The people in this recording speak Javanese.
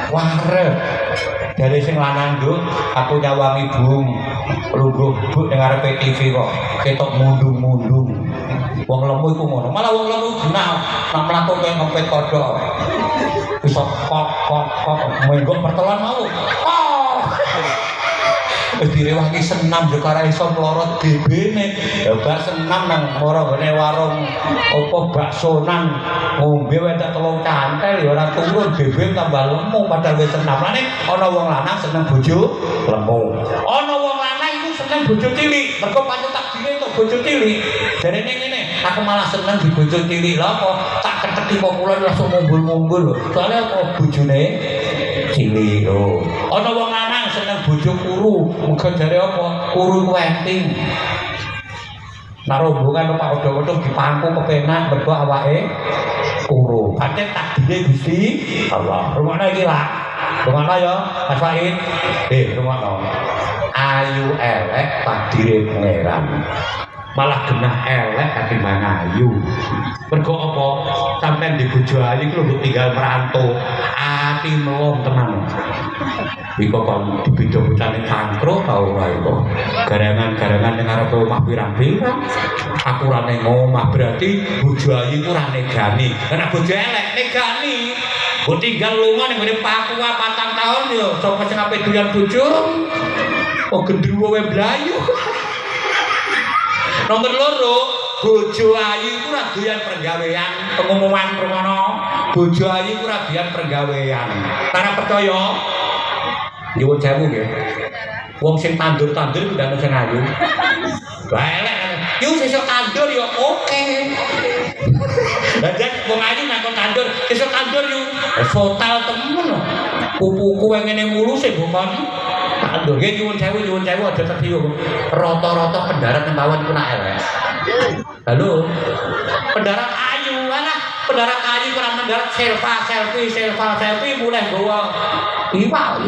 warep dari sing lanang nduk aku nyawangi bung lungguh buk ning arepe TV kok ketok mundung-mundung wong lemu iku ngono malah wong lemu genah nak mlaku kaya ngempet kodhok iso kok menggo pertelan mau wis direwangi senam yo karo iso mlorot DB-ne ya bar senam nang ngene warung apa baksonan ngombe wae tak telung cantel ya ora turun DB tambah lemu padahal wis senam lane ana wong lanang seneng bojo lemu ana wong lanang iku seneng bojo cilik mergo pancen takdire untuk bojo cilik jarene ngene aku malah seneng di bojo cilik lha apa tak keteki kok kula langsung mumbul-mumbul soalnya kok bojone cilik lho ana wong lanang seneng bojo kuru muga jare apa kuru ku enting nek rombongan Pak Odo-odo dipangku kepenak mergo awake kuru pancen takdire Gusti Allah rumakna iki lah rumakna ya Mas Faid rumakna ayu elek takdire pangeran malah genah elek katimbang ayu mergo apa sampean di bojo ayu iku lho tinggal merantau ati melom tenan iku kok dibeda bocane cangkruk ta ora iku garangan-garangan ning arepe omah pirang-pirang aku ora ning omah berarti bojo ayu iku ora negani nek bojo elek negani kok tinggal lunga ning ngene Papua 4 tahun yo sapa sing ape doyan bojo kok gendruwo wae blayu nomor loro bojo ayu iku ora doyan pergawean pengumuman permono bojo ayu iku ora doyan pergawean ora percaya nyuwun sewu nggih wong sing tandur-tandur iku ndak sing ayu lha elek yo sesuk tandur yo oke lah jan wong ayu nek tandur sesuk tandur yo total temen kuku-kuku ngene mulus e bukan tandur nggih nyuwun sewu aja tertiup rata-rata pendarat kemawon ku nak elek halo pendarat ayu alah pendarat ayu kurang pendarat selfie mulai bawa iwak